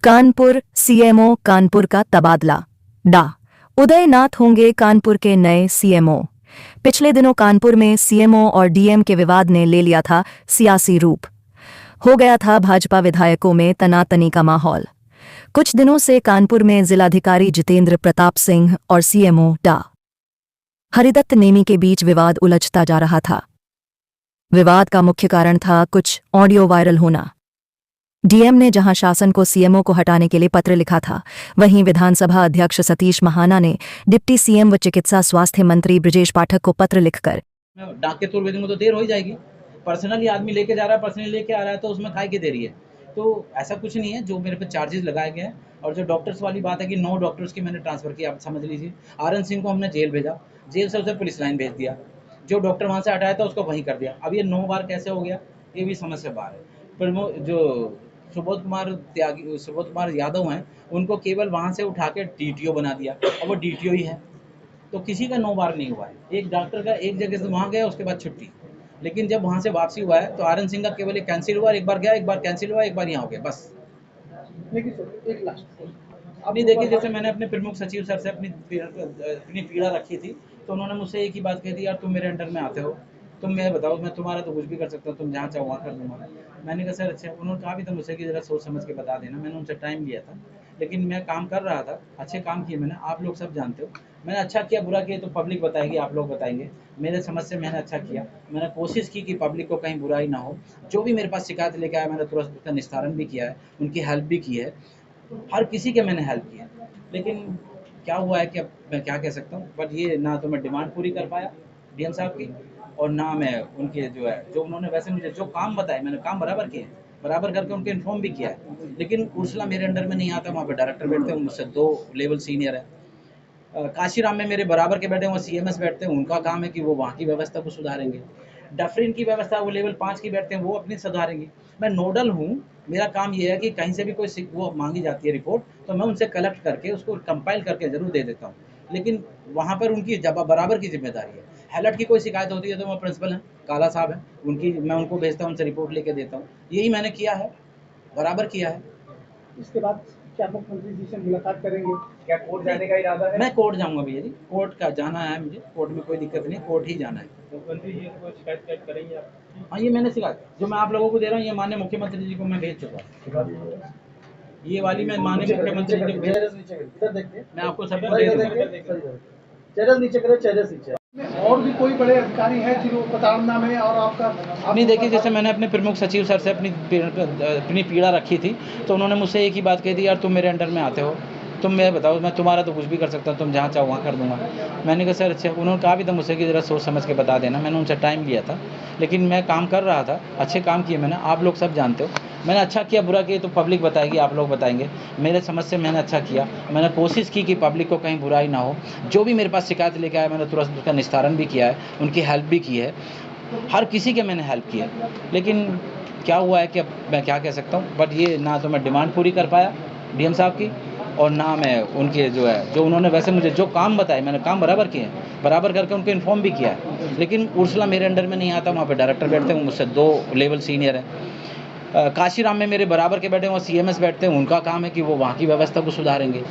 Kanpur CMO Kanpur का तबादला। डा उदय नाथ होंगे कानपुर के नए सीएमओ। पिछले दिनों कानपुर में सीएमओ और डीएम के विवाद ने ले लिया था सियासी रूप। हो गया था भाजपा विधायकों में तनातनी का माहौल। कुछ दिनों से कानपुर में जिलाधिकारी जितेंद्र प्रताप सिंह और सीएमओ डा हरिदत्त नेमी के बीच विवाद उलझता जा रहा था। विवाद का मुख्य कारण था कुछ ऑडियो वायरल होना। डीएम ने जहां शासन को सीएमओ को हटाने के लिए पत्र लिखा था, वहीं विधानसभा अध्यक्ष सतीश महाना ने डिप्टी सीएम व चिकित्सा स्वास्थ्य मंत्री बृजेश पाठक को पत्र लिखकर डाक के तौर भेजूंगा तो देर हो ही जाएगी। पर्सनली आदमी लेके जा रहा है, पर्सनली लेके आ रहा है, तो उसमें काय की देरी है। तो ऐसा कुछ नहीं है, जो मेरे पे चार्जेस लगाए गए हैं। और जो डॉक्टर्स वाली बात है कि 9 डॉक्टर्स की मैंने ट्रांसफ़र किया, आप समझ लीजिए। आरएन सिंह को हमने जेल भेजा, जेल से उसे पुलिस लाइन भेज दिया। जो डॉक्टर वहाँ से हटाया था उसको वहीं कर दिया। अब ये 9 बार कैसे हो गया, ये भी समझ से बाहर है। फिर जो सुबोध कुमार यादव हैं, उनको केवल वहाँ से उठा के डीटीओ बना दिया, और वो डीटीओ ही है। तो किसी का 9 बार नहीं हुआ है। एक डॉक्टर का एक जगह से वहाँ गया, उसके बाद छुट्टी। लेकिन जब वहाँ से वापसी हुआ है तो आरएन सिंह का केवल एक कैंसिल हुआ, एक बार गया, एक बार कैंसिल हुआ, एक बार यहाँ हो गया, बस। एक लास्ट अभी देखिए, जैसे मैंने अपने प्रमुख सचिव सर से अपनी पीड़ा रखी थी, तो उन्होंने मुझसे एक ही बात कही थी, यार तुम मेरे अंडर में आते हो, तुम मैं बताओ, मैं तुम्हारा तो कुछ भी कर सकता हूँ, तुम जहाँ चाहो वहाँ कर दूंगा। मैंने कहा सर अच्छा। उन्होंने कहा भी था मुझसे कि ज़रा सोच समझ के बता देना। मैंने उनसे टाइम लिया था, लेकिन मैं काम कर रहा था, अच्छे काम किए मैंने, आप लोग सब जानते हो। मैंने अच्छा किया बुरा किया तो पब्लिक बताएगी, आप लोग बताएंगे। मेरे समझ से मैंने अच्छा किया, मैंने कोशिश की कि पब्लिक को कहीं बुराई ना हो। जो भी मेरे पास शिकायत लेके आया, मैंने तुरंत उसका निस्तारण भी किया है, उनकी हेल्प भी की है, हर किसी के मैंने हेल्प किया। लेकिन क्या हुआ है कि अब मैं क्या कह सकता हूँ, बट ये ना तो मैं डिमांड पूरी कर पाया डीएम साहब की, और ना मैं उनके जो उन्होंने वैसे मुझे जो काम बताए, मैंने काम बराबर किए, बराबर करके उनको इन्फॉर्म भी किया है। लेकिन उर्सला मेरे अंडर में नहीं आता, वहाँ पे डायरेक्टर बैठते हैं, मुझसे 2 लेवल सीनियर है। काशीराम में मेरे बराबर के बैठे हुए सीएमएस बैठते हैं, उनका काम है कि वो वहाँ की व्यवस्था को सुधारेंगे। डफरिन की व्यवस्था वो लेवल 5 की बैठते हैं, वो अपनी सुधारेंगे। मैं नोडल हूँ, मेरा काम ये है कि कहीं से भी कोई वो मांगी जाती है रिपोर्ट, तो मैं उनसे कलेक्ट करके उसको कंपाइल करके ज़रूर दे देता हूँ। लेकिन वहाँ पर उनकी बराबर की जिम्मेदारी है। हैलट की कोई शिकायत होती है तो वो प्रिंसिपल हैं, काला साहब हैं, मैं उनको भेजता हूँ, उनसे रिपोर्ट लेके देता हूँ। यही मैंने किया है, बराबर किया है। इसके बाद क्या मुख्यमंत्री जी से मुलाकात करेंगे? क्या कोर्ट जाने का इरादा है? मैं कोर्ट जाऊंगा भैया जी, कोर्ट का जाना है मुझे, कोर्ट में कोई दिक्कत नहीं, कोर्ट ही जाना है। मुख्यमंत्री जी को शिकायत करेंगे आप? हाँ, ये मैंने शिकायत जो मैं आप लोगों को दे रहा हूँ, ये माननीय मुख्यमंत्री जी को मैं भेज चुका हूँ। ये वाली मैं माननीय मुख्यमंत्री जी को इधर देखिए, मैं आपको सबको दे दूँगा। चेहरे नीचे करो, चेहरे नीचे। और भी कोई बड़े अधिकारी हैं जिनको प्रताड़ना में और आपका नहीं, देखिए, जैसे मैंने अपने प्रमुख सचिव सर से अपनी पीड़ा रखी थी, तो उन्होंने मुझसे एक ही बात कही थी, यार तुम मेरे अंडर में आते हो, तुम मैं बताओ, मैं तुम्हारा तो कुछ भी कर सकता हूँ, तुम जहाँ चाहो वहाँ कर दूंगा। मैंने कहा सर अच्छा। उन्होंने कहा भी था मुझसे कि ज़रा सोच समझ के बता देना। मैंने उनसे टाइम लिया था, लेकिन मैं काम कर रहा था, अच्छे काम किए मैंने, आप लोग सब जानते हो। मैंने अच्छा किया बुरा किया तो पब्लिक बताएगी, आप लोग बताएंगे। मेरे समझ से मैंने अच्छा किया, मैंने कोशिश की कि पब्लिक को कहीं बुराई ना हो। जो भी मेरे पास शिकायत लेके आया, मैंने तुरंत उसका निस्तारण भी किया है, उनकी हेल्प भी की है, हर किसी के मैंने हेल्प किया। लेकिन क्या हुआ है कि अब मैं क्या कह सकता हूँ, बट ये ना तो मैं डिमांड पूरी कर पाया डीएम साहब की, और ना मैं उनके जो उन्होंने वैसे मुझे जो काम बताए, मैंने काम बराबर किए हैं, बराबर करके उनको इन्फॉर्म भी किया है। लेकिन उर्सला मेरे अंडर में नहीं आता, वहाँ पे डायरेक्टर बैठते हैं, मुझसे 2 लेवल सीनियर हैं। काशीराम में मेरे बराबर के बैठे हुए सीएमएस बैठते हैं, उनका काम है कि वो वहाँ की व्यवस्था को सुधारेंगे।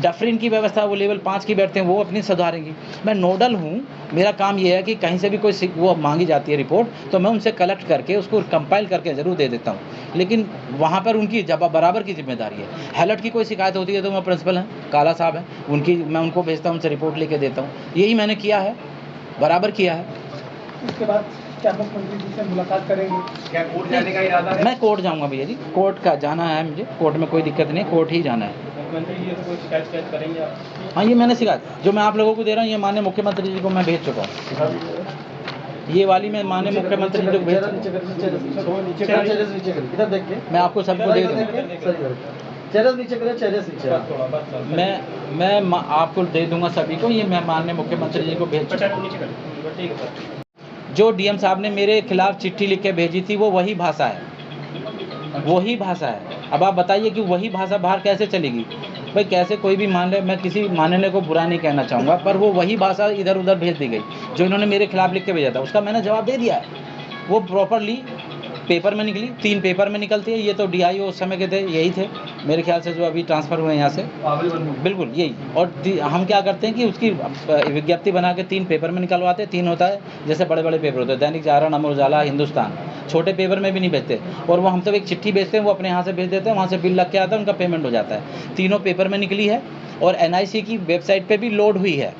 डफरिन की व्यवस्था वो लेवल 5 की बैठते हैं, वो अपनी सुधारेंगी। मैं नोडल हूँ, मेरा काम ये है कि कहीं से भी कोई वो मांगी जाती है रिपोर्ट, तो मैं उनसे कलेक्ट करके उसको कंपाइल करके ज़रूर दे देता हूँ। लेकिन वहाँ पर उनकी बराबर की जिम्मेदारी है। हैलट की कोई शिकायत होती है तो वो प्रिंसिपल हैं, काला साहब हैं, मैं उनको भेजता हूँ, उनसे रिपोर्ट लेके देता हूँ। यही मैंने किया है, बराबर किया है। उसके बाद क्या मुख्यमंत्री जी से मुलाकात करेंगे? क्या कोर्ट जाने का इरादा है? मैं कोर्ट जाऊंगा भैया जी, कोर्ट का जाना है मुझे, कोर्ट में कोई दिक्कत नहीं, कोर्ट ही जाना है। मुख्यमंत्री जी से कोई शिकायत करेंगे आप? हाँ, ये मैंने शिकायत जो मैं आप लोगों को दे रहा हूँ, ये माननीय मुख्यमंत्री जी को मैं भेज चुका हूँ। ये वाली मैं माननीय मुख्यमंत्री जी को भेज चुका हूँ। इधर देखिए, मैं आपको सबको दे दूँगा। चेहरे नीचे करें, चेहरे नीचे। मैं आपको दे दूंगा सभी को, ये मैं माननीय मुख्यमंत्री जी को भेज चुका हूँ। जो डीएम साहब ने मेरे खिलाफ चिट्ठी लिख के भेजी थी, वो वही भाषा है, वही भाषा है। अब आप बताइए कि वही भाषा बाहर कैसे चलेगी? भाई कैसे कोई भी मान ले, मैं किसी मानने को बुरा नहीं कहना चाहूँगा, पर वो वही भाषा इधर उधर भेज दी गई जो इन्होंने मेरे खिलाफ लिख के भेजा था, उसका मैंने जवाब दे दिया है। वो प्रॉपरली पेपर में निकली, 3 पेपर में निकलती है। ये तो डीआईओ उस समय के थे, यही थे मेरे ख्याल से, जो अभी ट्रांसफ़र हुए हैं यहाँ से, बिल्कुल यही। और हम क्या करते हैं कि उसकी विज्ञप्ति बना के 3 पेपर में निकलवाते हैं। 3 होता है, जैसे बड़े-बड़े पेपर होते हैं, दैनिक जागरण, अमर उजाला, हिंदुस्तान। छोटे पेपर में भी नहीं भेजते, और वो हम तो एक चिट्ठी भेजते हैं, वो अपने यहाँ से भेज देते हैं, वहाँ से बिल लग के आता है, उनका पेमेंट हो जाता है। तीनों पेपर में निकली है और एनआईसी की वेबसाइट पे भी लोड हुई है।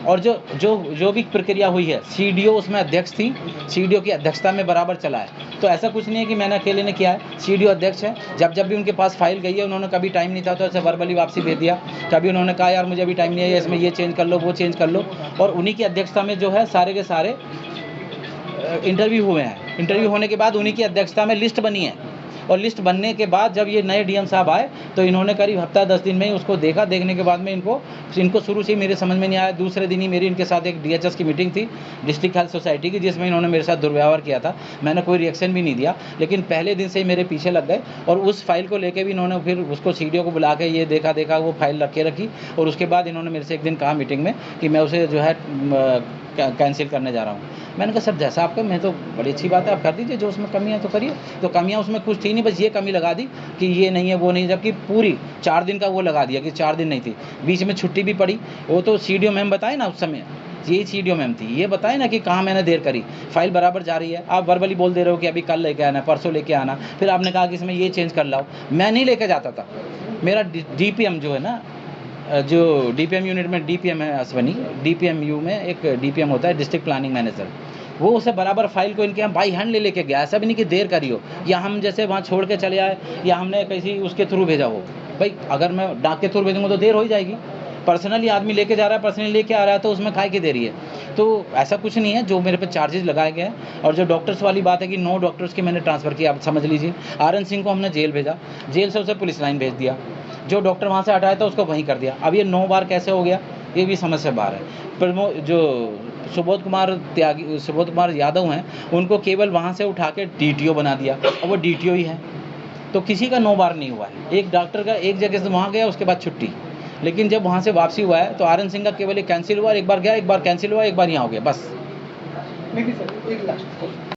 और जो भी प्रक्रिया हुई है, सीडीओ उसमें अध्यक्ष थी, सीडीओ की अध्यक्षता में बराबर चला है। तो ऐसा कुछ नहीं है कि मैंने अकेले ने किया है, सीडीओ अध्यक्ष है। जब भी उनके पास फाइल गई है, उन्होंने कभी टाइम नहीं था तो ऐसे वर्बली वापसी भेज दिया, कभी उन्होंने कहा यार मुझे अभी टाइम नहीं है, इसमें ये चेंज कर लो, वो चेंज कर लो। और उन्हीं की अध्यक्षता में जो है सारे के सारे इंटरव्यू हुए हैं। इंटरव्यू होने के बाद उन्हीं की अध्यक्षता में लिस्ट बनी है, और लिस्ट बनने के बाद जब ये नए डीएम साहब आए तो इन्होंने करीब हफ्ता 10 दिन में ही उसको देखा। देखने के बाद में इनको शुरू से ही मेरे समझ में नहीं आया। दूसरे दिन ही मेरी इनके साथ एक डीएचएस की मीटिंग थी, डिस्ट्रिक्ट हेल्थ सोसाइटी की, जिसमें इन्होंने मेरे साथ दुर्व्यवहार किया था। मैंने कोई रिएक्शन भी नहीं दिया, लेकिन पहले दिन से ही मेरे पीछे लग गए। और उस फाइल को लेके भी इन्होंने फिर उसको सीडीओ को बुला के ये देखा, वो फाइल रख के रखी। और उसके बाद इन्होंने मेरे से एक दिन कहा मीटिंग में कि मैं उसे जो है कैंसिल करने जा रहा हूँ। मैंने कहा सर जैसा आपका, मैं तो बड़ी अच्छी बात है, आप कर दीजिए, जो उसमें कमी है तो करिए। तो कमियाँ उसमें कुछ थी नहीं, बस ये कमी लगा दी कि ये नहीं है, वो नहीं, जबकि पूरी 4 दिन का वो लगा दिया कि 4 दिन नहीं थी। बीच में छुट्टी भी पड़ी, वो तो सीडीओ मैम बताए ना उस समय, यही सीडीओ मैम थी, ये बताए ना कि कहाँ मैंने देर करी। फाइल बराबर जा रही है, आप वर्बली बोल दे रहे हो कि अभी कल लेके आना, परसों लेके आना, फिर आपने कहा कि इसमें ये चेंज कर लाओ। मैं नहीं लेके जाता था, मेरा डीपीएम जो है ना, जो डीपीएम यूनिट में डीपीएम है अश्वनी, डीपीएमयू में एक डीपीएम होता है, डिस्ट्रिक्ट प्लानिंग मैनेजर, वो उसे बराबर फाइल को इनके यहाँ बाई हैंड लेके गया। ऐसा भी नहीं कि देर करी हो, या हम जैसे वहाँ छोड़ के चले आए, या हमने किसी उसके थ्रू भेजा हो। भाई अगर मैं डाक के थ्रू भेजूँगा तो देर हो ही जाएगी। पर्सनली आदमी लेके जा रहा है, पर्सनली लेके आ रहा है, तो उसमें काहे की देरी है। तो ऐसा कुछ नहीं है, जो मेरे पे चार्जेस लगाए गए हैं। और जो डॉक्टर्स वाली बात है कि 9 डॉक्टर्स की मैंने ट्रांसफ़र किया, आप समझ लीजिए। आरएन सिंह को हमने जेल भेजा, जेल से उसे पुलिस लाइन भेज दिया, जो डॉक्टर वहाँ से हटाया था उसको वहीं कर दिया। अब ये 9 बार कैसे हो गया, ये भी समझ से बाहर है। जो सुबोध कुमार यादव हैं, उनको केवल वहाँ से उठा के डीटीओ बना दिया, और वो डीटीओ ही है। तो किसी का 9 बार नहीं हुआ है। एक डॉक्टर का एक जगह से वहाँ गया, उसके बाद छुट्टी, लेकिन जब वहाँ से वापसी हुआ है तो आरएन सिंह का केवल एक कैंसिल हुआ, एक बार गया, एक बार कैंसिल हुआ, एक बार यहाँ हो गया, बस। नहीं सर, एक लास्ट